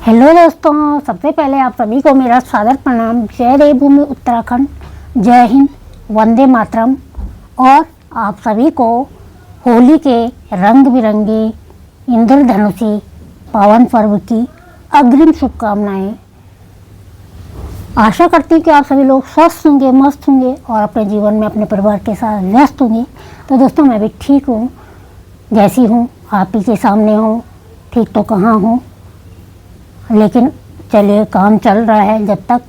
Hello दोस्तों, सबसे पहले आप सभी को मेरा सादर प्रणाम। जय देवभूमि उत्तराखंड, जय हिंद, वंदे मातरम। और आप सभी को होली के रंग बिरंगे इंद्रधनुषी पावन पर्व की अग्रिम शुभकामनाएं। आशा करती हूँ कि आप सभी लोग स्वस्थ होंगे, मस्त होंगे और अपने जीवन में अपने परिवार के साथ व्यस्त होंगे। तो दोस्तों, मैं भी ठीक हूँ, जैसी हूँ आप ही के सामने हूँ। ठीक तो कहाँ हूँ, लेकिन चलिए, काम चल रहा है जब तक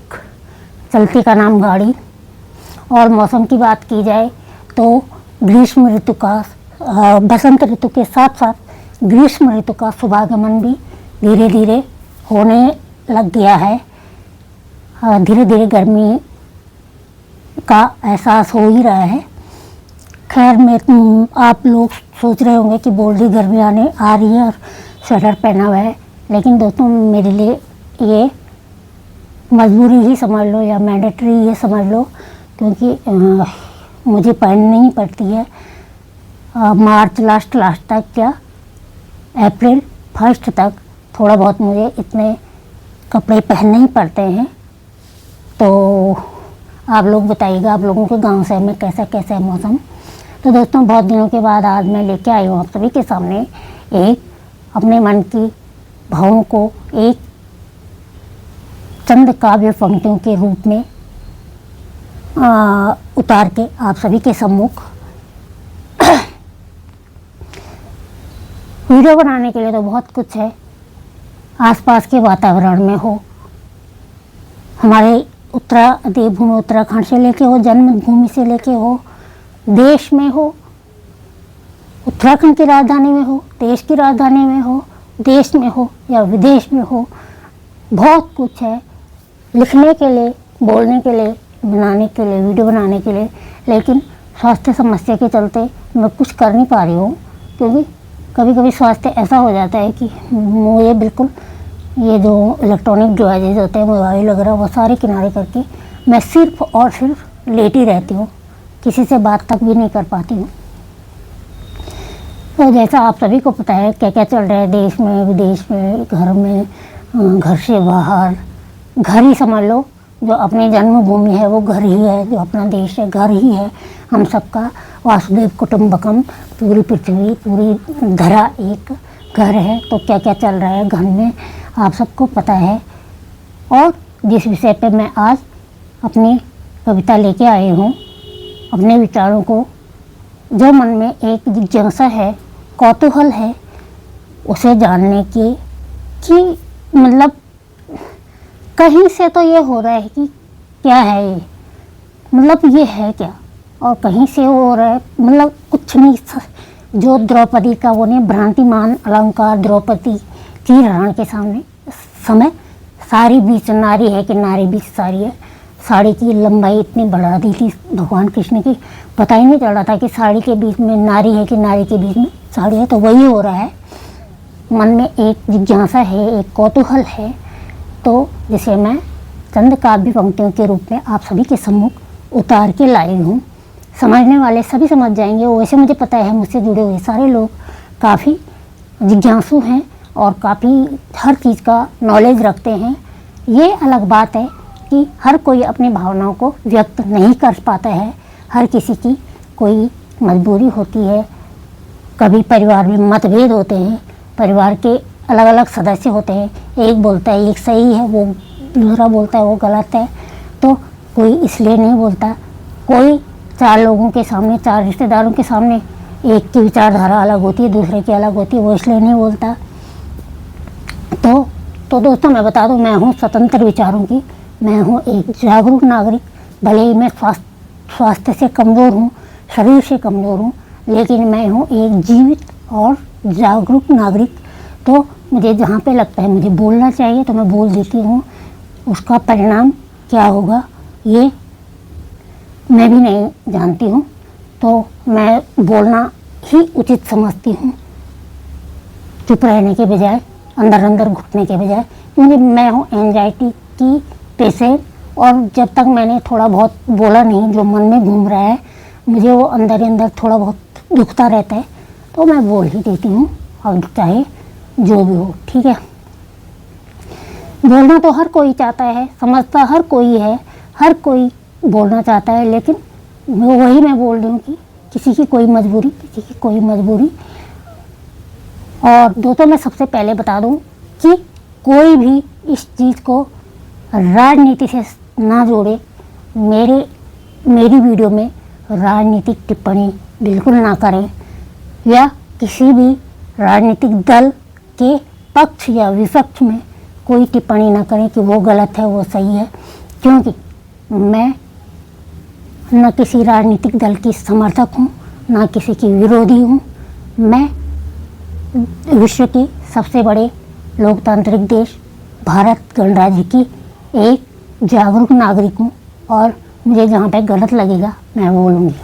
चलती का नाम गाड़ी। और मौसम की बात की जाए तो ग्रीष्म ऋतु का बसंत ऋतु के साथ साथ ग्रीष्म ऋतु का शुभागमन भी धीरे धीरे होने लग गया है। धीरे धीरे गर्मी का एहसास हो ही रहा है। खैर, मैं आप लोग सोच रहे होंगे कि बोल दी गर्मी आने आ रही है और स्वेटर पहना हुआ है, लेकिन दोस्तों मेरे लिए ये मजबूरी ही समझ लो या मैंडेटरी ये समझ लो, क्योंकि मुझे पहननी ही पड़ती है। मार्च लास्ट तक, क्या अप्रैल फर्स्ट तक थोड़ा बहुत मुझे इतने कपड़े पहनने ही पड़ते हैं। तो आप लोग बताइएगा, आप लोगों के गांव से में कैसा कैसा है मौसम। तो दोस्तों, बहुत दिनों के बाद आज मैं लेके आई हूँ आप सभी के सामने एक अपने मन की भावों को एक चंद काव्य पंक्तियों के रूप में उतार के आप सभी के सम्मुख वीडियो बनाने के लिए तो बहुत कुछ है। आसपास के वातावरण में हो, हमारे देवभूमि उत्तराखंड से लेके हो, जन्मभूमि से लेके हो, देश में हो, उत्तराखंड की राजधानी में हो, देश की राजधानी में हो, देश में हो या विदेश में हो, बहुत कुछ है लिखने के लिए, बोलने के लिए, बनाने के लिए, वीडियो बनाने के लिए। लेकिन स्वास्थ्य समस्या के चलते मैं कुछ कर नहीं पा रही हूँ, क्योंकि कभी कभी स्वास्थ्य ऐसा हो जाता है कि मुझे बिल्कुल ये जो इलेक्ट्रॉनिक डिवाइसेज होते हैं, मोबाइल वगैरह, वो सारे किनारे करके मैं सिर्फ और सिर्फ लेटी रहती हूँ, किसी से बात तक भी नहीं कर पाती हूँ। तो जैसा आप सभी को पता है क्या क्या चल रहा है देश में, विदेश में, घर में, घर से बाहर। घर ही समझ लो, जो अपनी जन्मभूमि है वो घर ही है, जो अपना देश है घर ही है। हम सबका वासुदेव कुटुंबकम, पूरी पृथ्वी, पूरी धरा एक घर है। तो क्या क्या चल रहा है घर में आप सबको पता है। और जिस विषय पे मैं आज अपनी कविता लेके आई हूँ, अपने विचारों को, जो मन में एक जिज्ञासा है, कौतूहल है, उसे जानने की कि मतलब कहीं से तो ये हो रहा है कि क्या है ये, मतलब ये है क्या, और कहीं से हो रहा है मतलब कुछ नहीं। जो द्रौपदी का वो नहीं, भ्रांतिमान अलंकार द्रौपदी की रण के सामने समय सारी बीच नारी है कि नारी बीच सारी है। साड़ी की लंबाई इतनी बढ़ा दी थी भगवान कृष्ण की, पता ही नहीं चल रहा था कि साड़ी के बीच में नारी है कि नारी के बीच में साड़ी है। तो वही हो रहा है, मन में एक जिज्ञासा है, एक कौतूहल है, तो जिसे मैं चंद काव्य पंक्तियों के रूप में आप सभी के सम्मुख उतार के लाई हूँ। समझने वाले सभी समझ जाएंगे। वैसे मुझे पता है मुझसे जुड़े हुए सारे लोग काफ़ी जिज्ञासु हैं और काफ़ी हर चीज़ का नॉलेज रखते हैं। ये अलग बात है कि हर कोई अपनी भावनाओं को व्यक्त नहीं कर पाता है, हर किसी की कोई मजबूरी होती है। कभी परिवार में मतभेद होते हैं, परिवार के अलग अलग सदस्य होते हैं, एक बोलता है एक सही है, वो दूसरा बोलता है वो गलत है। तो कोई इसलिए नहीं बोलता। कोई चार लोगों के सामने, चार रिश्तेदारों के सामने एक की विचारधारा अलग होती है, दूसरे की अलग होती है, वो इसलिए नहीं बोलता। तो दोस्तों, मैं बता दूं, मैं हूँ स्वतंत्र विचारों की, मैं हूँ एक जागरूक नागरिक। भले ही मैं स्वास्थ्य से कमज़ोर हूँ, शरीर से कमज़ोर हूँ, लेकिन मैं हूँ एक जीवित और जागरूक नागरिक। तो मुझे जहाँ पे लगता है मुझे बोलना चाहिए तो मैं बोल देती हूँ। उसका परिणाम क्या होगा ये मैं भी नहीं जानती हूँ, तो मैं बोलना ही उचित समझती हूँ, चुप रहने के बजाय, अंदर अंदर घुटने के बजाय। क्योंकि मैं हूँ एंजाइटी की पेशेंट, और जब तक मैंने थोड़ा बहुत बोला नहीं, जो मन में घूम रहा है मुझे वो अंदर अंदर थोड़ा बहुत दुखता रहता है, तो मैं बोल ही देती हूँ, और चाहे जो भी हो, ठीक है। बोलना तो हर कोई चाहता है, समझता हर कोई है, हर कोई बोलना चाहता है, लेकिन वही मैं बोल रही हूँ कि किसी की कोई मजबूरी। और दोस्तों मैं सबसे पहले बता दूँ कि कोई भी इस चीज़ को राजनीति से ना जोड़े। मेरी वीडियो में राजनीतिक टिप्पणी बिल्कुल ना करें, या किसी भी राजनीतिक दल के पक्ष या विपक्ष में कोई टिप्पणी ना करें कि वो गलत है वो सही है, क्योंकि मैं न किसी राजनीतिक दल की समर्थक हूँ, ना किसी की विरोधी हूँ। मैं विश्व के सबसे बड़े लोकतांत्रिक देश भारत गणराज्य की एक जागरूक नागरिक हूँ, और मुझे जहाँ पे गलत लगेगा मैं बोलूँगी।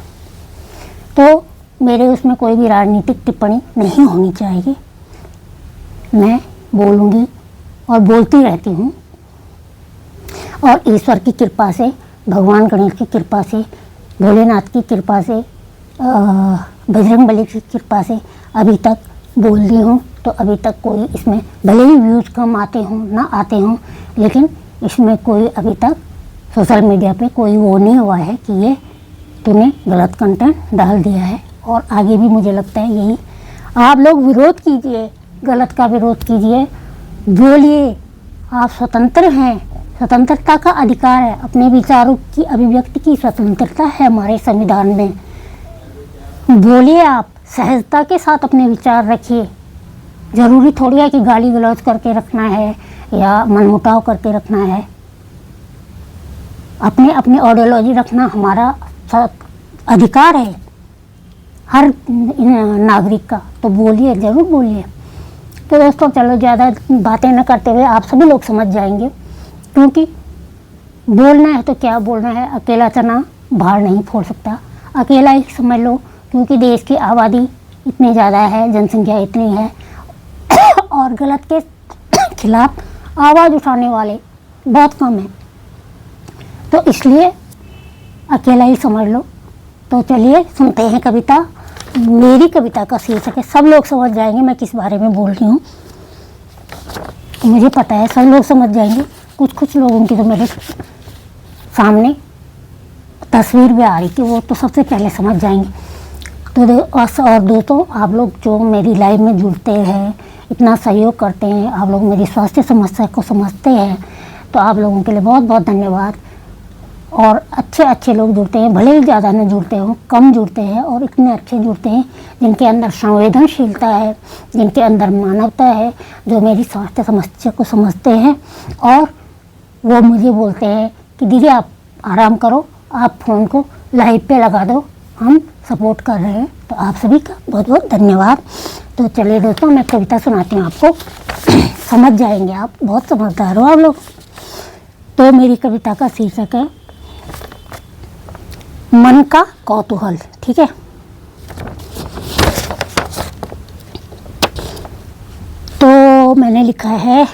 तो मेरे उसमें कोई भी राजनीतिक टिप्पणी नहीं होनी चाहिए। मैं बोलूँगी और बोलती रहती हूँ, और ईश्वर की कृपा से, भगवान गणेश की कृपा से, भोलेनाथ की कृपा से, बजरंगबली की कृपा से अभी तक बोलती हूँ। तो अभी तक कोई इसमें भले ही व्यूज़ कम आते हों ना आते हों, लेकिन इसमें कोई अभी तक सोशल मीडिया पे कोई वो नहीं हुआ है कि ये तूने गलत कंटेंट डाल दिया है। और आगे भी मुझे लगता है यही, आप लोग विरोध कीजिए, गलत का विरोध कीजिए, बोलिए, आप स्वतंत्र हैं, स्वतंत्रता का अधिकार है, अपने विचारों की अभिव्यक्ति की स्वतंत्रता है हमारे संविधान में। बोलिए, आप सहजता के साथ अपने विचार रखिए। ज़रूरी थोड़ी है कि गाली गलौज करके रखना है या मनमुटाव करके रखना है। अपने अपनी आइडियोलॉजी रखना हमारा अधिकार है हर नागरिक का। तो बोलिए, ज़रूर बोलिए। तो दोस्तों चलो ज़्यादा बातें न करते हुए आप सभी लोग समझ जाएंगे, क्योंकि बोलना है तो क्या बोलना है, अकेला चना बाहर नहीं फोड़ सकता, अकेला ही समझ लो, क्योंकि देश की आबादी इतनी ज़्यादा है, जनसंख्या इतनी है, और गलत के खिलाफ आवाज़ उठाने वाले बहुत कम हैं, तो इसलिए अकेला ही समझ लो। तो चलिए सुनते हैं कविता। मेरी कविता का शीर्षक है, सब लोग समझ जाएंगे मैं किस बारे में बोल रही हूँ, मुझे पता है सब लोग समझ जाएंगे। कुछ लोगों की तो मेरे सामने तस्वीर भी आ रही थी, वो तो सबसे पहले समझ जाएंगे। तो और दोस्तों आप लोग जो मेरी लाइव में जुड़ते हैं, इतना सहयोग करते हैं, आप लोग मेरी स्वास्थ्य समस्या को समझते हैं, तो आप लोगों के लिए बहुत बहुत धन्यवाद। और अच्छे लोग जुड़ते हैं, भले ही ज़्यादा न जुड़ते हों, कम जुड़ते हैं, और इतने अच्छे जुड़ते हैं जिनके अंदर संवेदनशीलता है, जिनके अंदर मानवता है, जो मेरी स्वास्थ्य समस्या को समझते हैं, और वो मुझे बोलते हैं कि दीदी आप आराम करो, आप फ़ोन को लाइव पे लगा दो, हम सपोर्ट कर रहे हैं। तो आप सभी का बहुत बहुत धन्यवाद। तो चलिए दोस्तों मैं कविता सुनाती हूँ आपको, समझ जाएंगे आप, बहुत समझदार हो आप लोग। तो मेरी कविता का शीर्षक है मन का कौतूहल। ठीक है, तो मैंने लिखा है,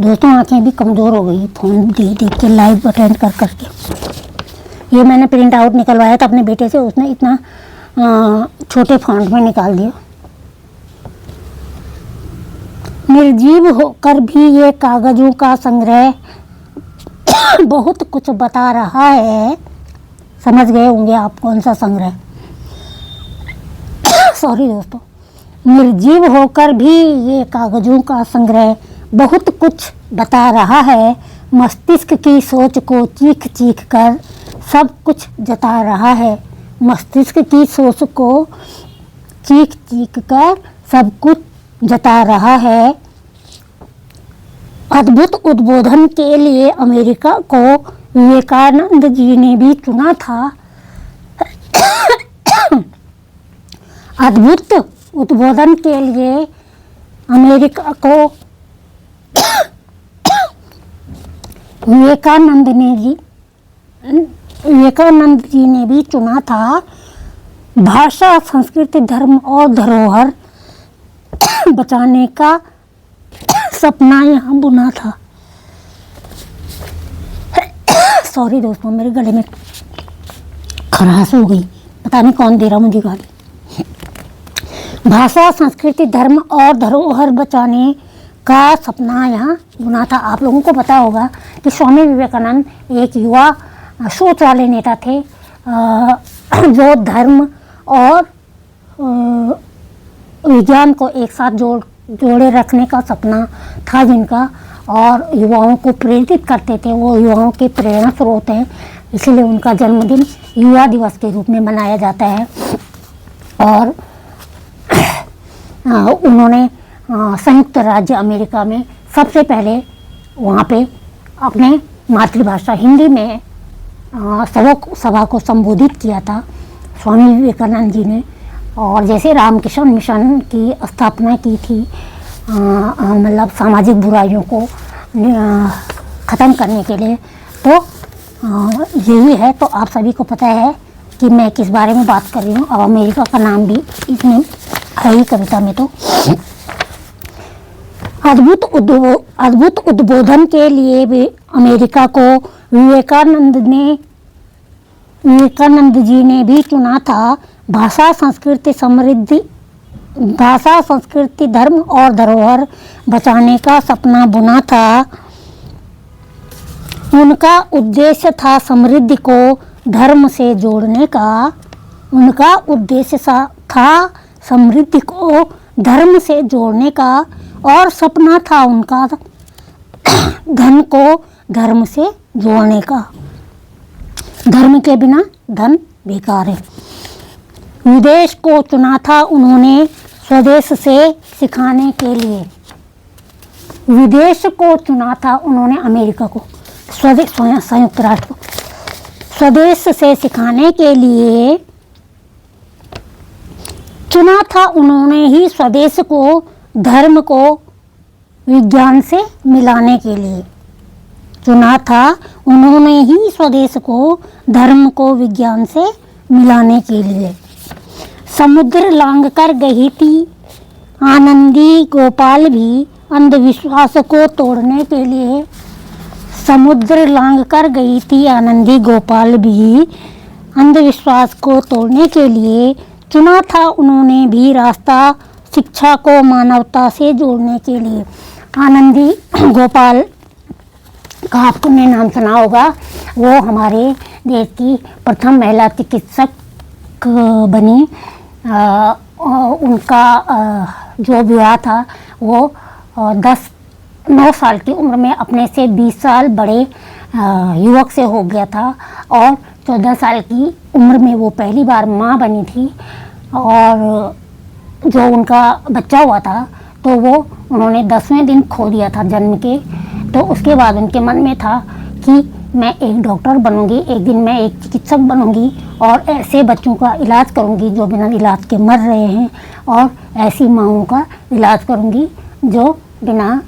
दोस्तों आंखें भी कमज़ोर हो गई फ़ोन देख के, लाइव अटेंड कर करके। ये मैंने प्रिंट आउट निकलवाया था अपने बेटे से, उसने इतना छोटे फॉन्ट में निकाल दिया। निर्जीव होकर भी ये कागज़ों का संग्रह बहुत कुछ बता रहा है। समझ गए होंगे आप कौन सा संग्रह। सॉरी दोस्तों, निर्जीव होकर भी ये कागज़ों का संग्रह बहुत कुछ बता रहा है। मस्तिष्क की सोच को चीख चीख कर सब कुछ जता रहा है। मस्तिष्क की सोच को चीख चीख कर सब कुछ जता रहा है। अद्भुत उद्बोधन के लिए अमेरिका को विवेकानंद जी ने भी चुना था। अद्भुत उद्बोधन के लिए अमेरिका को विवेकानंद जी ने भी चुना था। भाषा, संस्कृति, धर्म और धरोहर बचाने का सपना यहाँ बुना था। सॉरी दोस्तों, मेरे गले में खराश हो गई, पता नहीं कौन दे रहा मुझे गाली। भाषा, संस्कृति, धर्म और धरोहर बचाने का सपना यहाँ बुना था। आप लोगों को पता होगा कि स्वामी विवेकानंद एक युवा सोच वाले नेता थे, जो धर्म और विज्ञान को एक साथ जोड़े रखने का सपना था जिनका, और युवाओं को प्रेरित करते थे। वो युवाओं के प्रेरणा स्रोत हैं, इसलिए उनका जन्मदिन युवा दिवस के रूप में मनाया जाता है। और उन्होंने संयुक्त राज्य अमेरिका में सबसे पहले वहाँ पे अपने मातृभाषा हिंदी में सभा को संबोधित किया था स्वामी विवेकानंद जी ने। और जैसे रामकृष्ण मिशन की स्थापना की थी, मतलब सामाजिक बुराइयों को ख़त्म करने के लिए, तो यही है। तो आप सभी को पता है कि मैं किस बारे में बात कर रही हूँ। अब अमेरिका का नाम भी इसमें है ही कविता में। तो अद्भुत उद्बोधन के लिए भी अमेरिका को विवेकानंद जी ने भी चुना था। भाषा, संस्कृति, धर्म और धरोहर बचाने का सपना बुना था। उनका उद्देश्य था समृद्धि को धर्म से जोड़ने का। उनका उद्देश्य था समृद्धि को धर्म से जोड़ने का, और सपना था उनका धन को धर्म से जोड़ने का। धर्म के बिना धन बेकार है। विदेश को चुना था उन्होंने स्वदेश से सिखाने के लिए। विदेश को चुना था उन्होंने अमेरिका को, संयुक्त राष्ट्र को स्वदेश से सिखाने के लिए चुना था उन्होंने ही स्वदेश को धर्म को विज्ञान से मिलाने के लिए। चुना था उन्होंने ही स्वदेश को धर्म को विज्ञान से मिलाने के लिए। समुद्र लांघ कर गई थी आनंदी गोपाल भी अंधविश्वास को तोड़ने के लिए। समुद्र लांघ कर गई थी आनंदी गोपाल भी अंधविश्वास को तोड़ने के लिए। चुना था उन्होंने भी रास्ता शिक्षा को मानवता से जोड़ने के लिए। आनंदी गोपाल का आपने नाम सुना होगा। वो हमारे देश की प्रथम महिला चिकित्सक बनी। उनका जो विवाह था वो 9 साल की उम्र में अपने से 20 साल बड़े युवक से हो गया था, और 14 साल की उम्र में वो पहली बार माँ बनी थी। और जो उनका बच्चा हुआ था तो वो उन्होंने 10वें दिन खो दिया था जन्म के। तो उसके बाद उनके मन में था कि मैं एक डॉक्टर बनूंगी, एक दिन मैं एक चिकित्सक बनूंगी और ऐसे बच्चों का इलाज करूंगी जो बिना इलाज के मर रहे हैं, और ऐसी माँओं का इलाज करूंगी जो बिना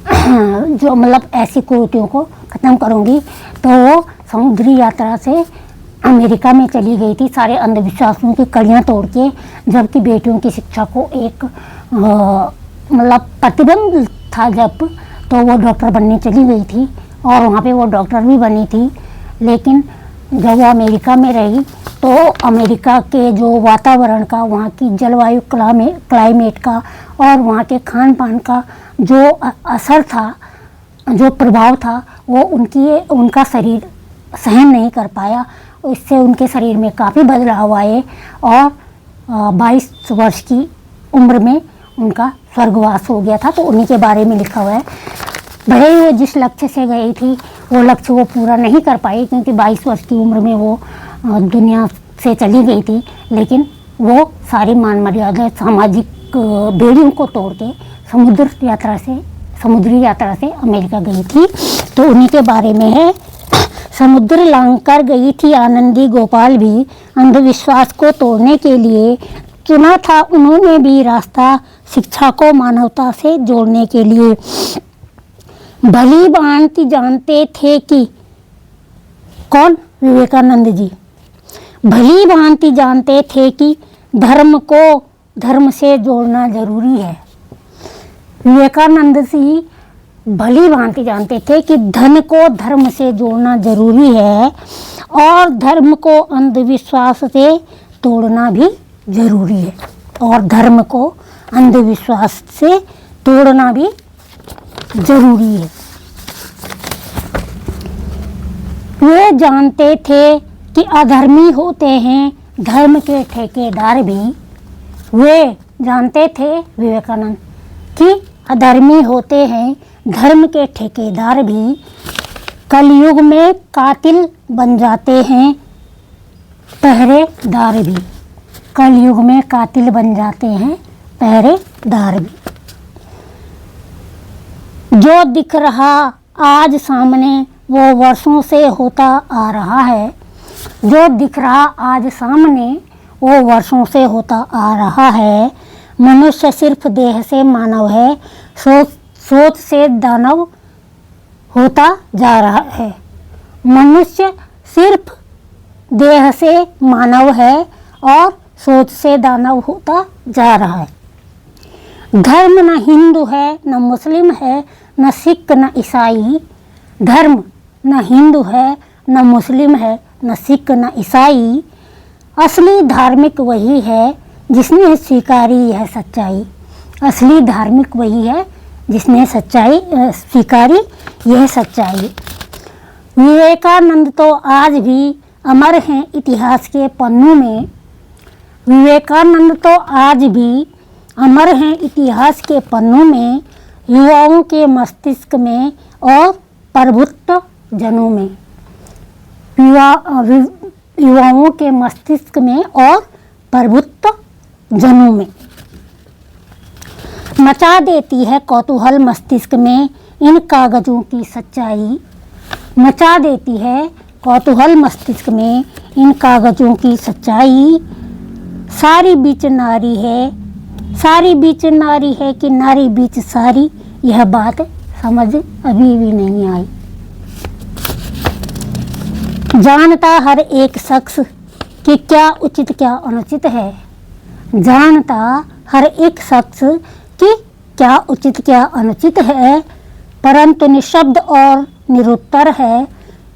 जो मतलब ऐसी कुरीतियों को ख़त्म करूंगी। तो वो समुद्री यात्रा से अमेरिका में चली गई थी, सारे अंधविश्वासों की कड़ियाँ तोड़ के, जबकि बेटियों की शिक्षा को एक मतलब प्रतिबंध था जब, तो वो डॉक्टर बनने चली गई थी और वहाँ पे वो डॉक्टर भी बनी थी। लेकिन जब वो अमेरिका में रही तो अमेरिका के जो वातावरण का, वहाँ की जलवायु क्लाइमेट का और वहाँ के खान पान का जो असर था, जो प्रभाव था, वो उनका शरीर सहन नहीं कर पाया। इससे उनके शरीर में काफ़ी बदलाव आए और 22 वर्ष की उम्र में उनका स्वर्गवास हो गया था। तो उन्हीं के बारे में लिखा हुआ है। भले ही वो जिस लक्ष्य से गई थी वो लक्ष्य वो पूरा नहीं कर पाई, क्योंकि 22 वर्ष की उम्र में वो दुनिया से चली गई थी, लेकिन वो सारी मान मर्यादा सामाजिक बेड़ियों को तोड़ के समुद्री यात्रा से अमेरिका गई थी। तो उन्हीं के बारे में है। समुद्र लांघ कर गई थी आनंदी गोपाल भी अंधविश्वास को तोड़ने के लिए। चुना था उन्होंने भी रास्ता शिक्षा को मानवता से जोड़ने के लिए। भली भांति जानते थे कि कौन? विवेकानंद जी भली भांति जानते थे कि धर्म को धर्म से जोड़ना जरूरी है। विवेकानंद जी भली भांति जानते थे कि धन को धर्म से जोड़ना जरूरी है और धर्म को अंधविश्वास से तोड़ना भी जरूरी है। और धर्म को अंधविश्वास से तोड़ना भी जरूरी है। वे जानते थे कि अधर्मी होते हैं धर्म के ठेकेदार भी। वे जानते थे विवेकानंद कि अधर्मी होते हैं धर्म के ठेकेदार भी। कलयुग में कातिल बन जाते हैं पहरेदार भी। कलयुग में कातिल बन जाते हैं पहरेदार भी। जो दिख रहा आज सामने वो वर्षों से होता आ रहा है। जो दिख रहा आज सामने वो वर्षों से होता आ रहा है। मनुष्य सिर्फ देह से मानव है, सोच से दानव होता जा रहा है। मनुष्य सिर्फ देह से मानव है और सोच से दानव होता जा रहा है। धर्म न हिंदू है, न मुस्लिम है, न सिख, न ईसाई। धर्म न हिंदू है, न मुस्लिम है, न सिख, न ईसाई। असली धार्मिक वही है जिसने स्वीकारी यह सच्चाई। असली धार्मिक वही है जिसने स्वीकारी यह सच्चाई। विवेकानंद तो आज भी अमर हैं इतिहास के पन्नों में। विवेकानंद तो आज भी अमर हैं इतिहास के पन्नों में। युवाओं के मस्तिष्क में और प्रबुद्ध जनों में। युवाओं के मस्तिष्क में और प्रबुद्ध जनों में। मचा देती है कौतूहल मस्तिष्क में इन कागजों की सच्चाई। मचा देती है कौतूहल मस्तिष्क में इन कागजों की सच्चाई। सारी बीच नारी है, सारी बीच नारी है कि नारी बीच सारी। यह बात समझ अभी भी नहीं आई। जानता हर एक शख्स कि क्या उचित क्या अनुचित है। जानता हर एक शख्स कि क्या उचित क्या अनुचित है, परंतु निशब्द और निरुत्तर है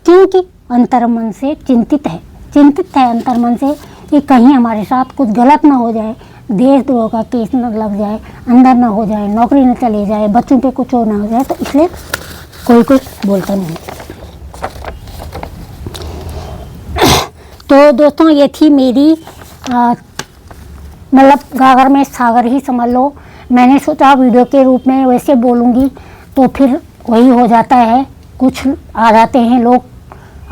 क्योंकि अंतर्मन से चिंतित है। चिंतित है अंतर्मन से कि कहीं हमारे साथ कुछ गलत ना हो जाए, देशद्रोह का केस न लग जाए, अंदर ना हो जाए, नौकरी न चले जाए, बच्चों पे कुछ और ना हो जाए, तो इसलिए कोई कुछ बोलता नहीं। तो दोस्तों ये थी मेरी मतलब गागर में सागर ही समझ लो। मैंने सोचा वीडियो के रूप में वैसे बोलूँगी तो फिर वही हो जाता है, कुछ आ जाते हैं लोग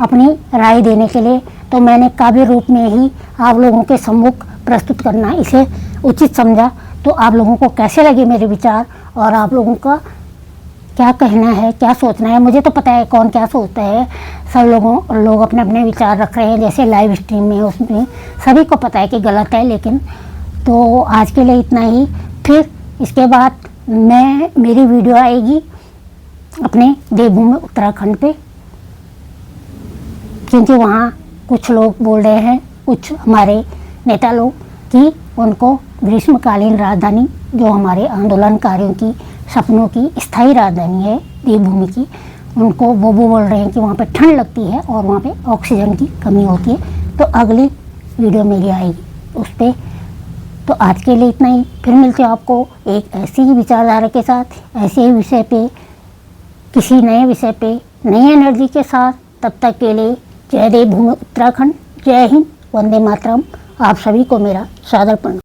अपनी राय देने के लिए, तो मैंने काव्य रूप में ही आप लोगों के सम्मुख प्रस्तुत करना इसे उचित समझा। तो आप लोगों को कैसे लगे मेरे विचार और आप लोगों का क्या कहना है, क्या सोचना है। मुझे तो पता है कौन क्या सोचता है, सब लोग अपने अपने विचार रख रहे हैं, जैसे लाइव स्ट्रीम में उसमें सभी को पता है कि गलत है। लेकिन तो आज के लिए इतना ही। फिर इसके बाद मेरी वीडियो आएगी अपने देवभूमि उत्तराखंड पे, क्योंकि वहाँ कुछ लोग बोल रहे हैं, कुछ हमारे नेता लोग, कि उनको ग्रीष्मकालीन राजधानी जो हमारे आंदोलनकारियों की सपनों की स्थायी राजधानी है देवभूमि की, उनको वो बोल रहे हैं कि वहाँ पे ठंड लगती है और वहाँ पे ऑक्सीजन की कमी होती है। तो अगली वीडियो मेरी आएगी उस पर। तो आज के लिए इतना ही। फिर मिलते हैं आपको एक ऐसी ही विचारधारा के साथ, ऐसे ही विषय पे, किसी नए विषय पे, नई एनर्जी के साथ। तब तक के लिए जय देवभूमि उत्तराखंड, जय हिंद, वंदे मातरम। आप सभी को मेरा सादर प्रणाम।